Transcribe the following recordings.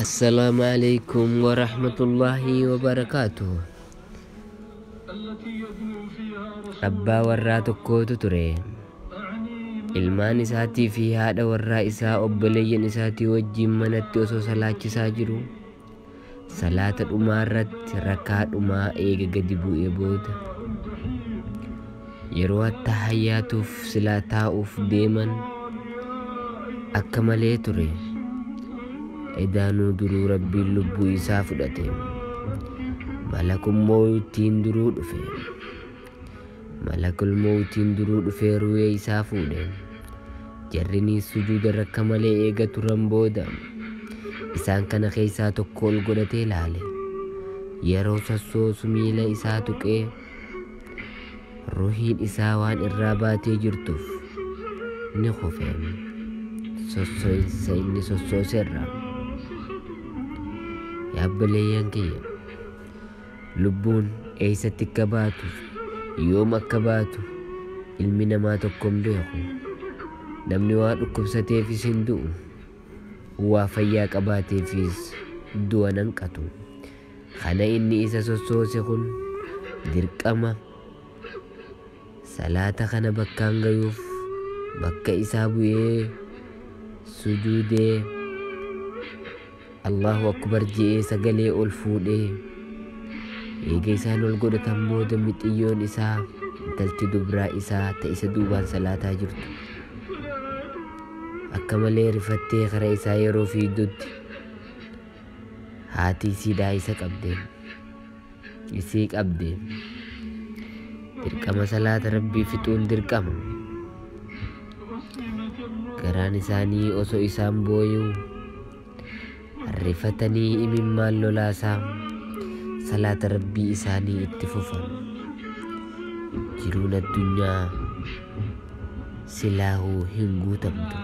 Assalamualaikum warahmatullahi wabarakatuh. Abbaa warraa tokkootu ture. Ilmaan isaatii fi haadha warraa isaa obboleeyyan isaatii wajjin manatti osoo salaachisaa jiru, salaata dhumaa irratti rakaa dhumaa eega gadi bu'ee booda yeroo attahayyaatuuf silaa taa'uuf deeman akka malee ture. Edaanuu duruu Rabbiin lubbuu isaa fudhate. Malakul mawtiin duruu dhufe. Malakul mawtiin duruu dhufee ru'ee isaa fuudhe. Jarrinis sujuuda rakka malee eega turan booda isaan kana keessaa tokko ol godhatee ilaale. Yeroo sossoosu miila isaa tuqee ruhiin isaa waan irraa baatee jirtuuf ni kufe. Sossoo'insa inni sossooseerra. Yaa obboleeyyan kiyya, lubbuun eessatti akka baatu yoom akka baatu ilmi namaa tokko hin beeku. Namni waa dhukkubsateefis hin du'u, waa fayyaa qabaateefis du'a nan qatu. Kana inni isa sossoose kun dirqama salaata kana bakkaan gayuuf bakka isaa bu'ee sujuudee Allahu akbar je'ee sagalee ol fuudhee eega isaan ol godhatan booda mixiyyoon isaa intalti dubraa isaa isa duubaan salaataa jirtu akka malee rifattee karaa isaa yeroo fiigdutti haati isiidhaa isa qabdee dirqama salaata Rabbii fixuun dirqama. Garaan isaanii osoo isaan booyuu rifatanii imimmaan lolaasaa salaata Rabbii isaanii itti fufan. Jiruun addunyaa silaahuu hin guutamtu.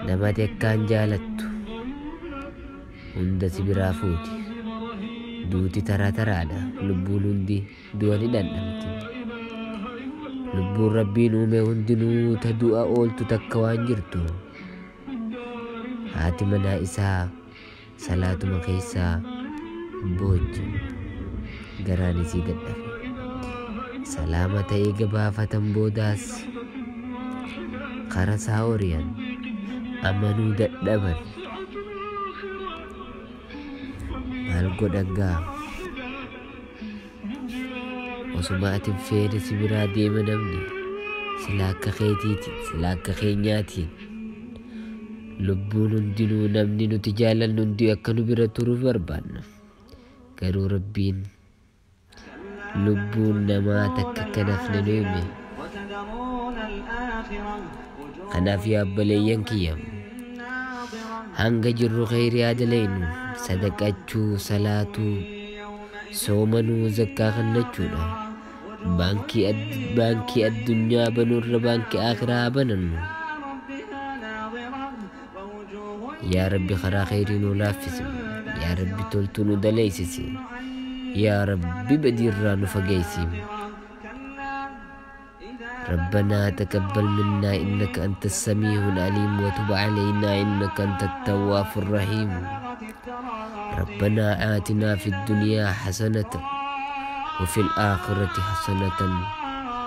Namati akkaan jaalattu hunda si biraa fuuti. Duuti taraa taraadha. Lubbuun hundi du'a ni dhandhamti. Lubbuun Rabbiin uume hundinuu ta du'a ooltu takka waan jirtu. Haati manaa isaa salaatuma keessaa booche. Garaan isii dadhabe. Salaama ta'ee gabaafatan boodaas kara isaa oriyan amanuu dadhaban. Maal godhangaa? Osuma atin feene si biraa deema namni silaa akka keetiitiin silaa akka keenyaatiin. Lubbuun hundinuu namni nuti jaalannu hundi akka nu bira turuuf barbaanna. Garuu Rabbiin lubbuun namaa takka akka nafne nu hime. Kanaaf yaa obboleeyyan kiyya, hanga jirru khayrii yaadalaynu sadaqachuu, salaatuu, soomanuu, zakkaa kannachuudha. Baankii addunyaa banuurra baankii akhiraa banannu. Yaa Rabbi karaa khayrii nu laaffisi. Yaa Rabbi toltuu nu daleeysisi. Yaa Rabbi badiirraa nu fageeysi. ربنا تقبل منا إنك أنت السميع العليم وتب علينا إنك أنت التواب الرحيم. ربنا آتنا في الدنيا حسنة وفي الآخرة حسنة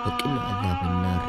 وقنا عذاب النار.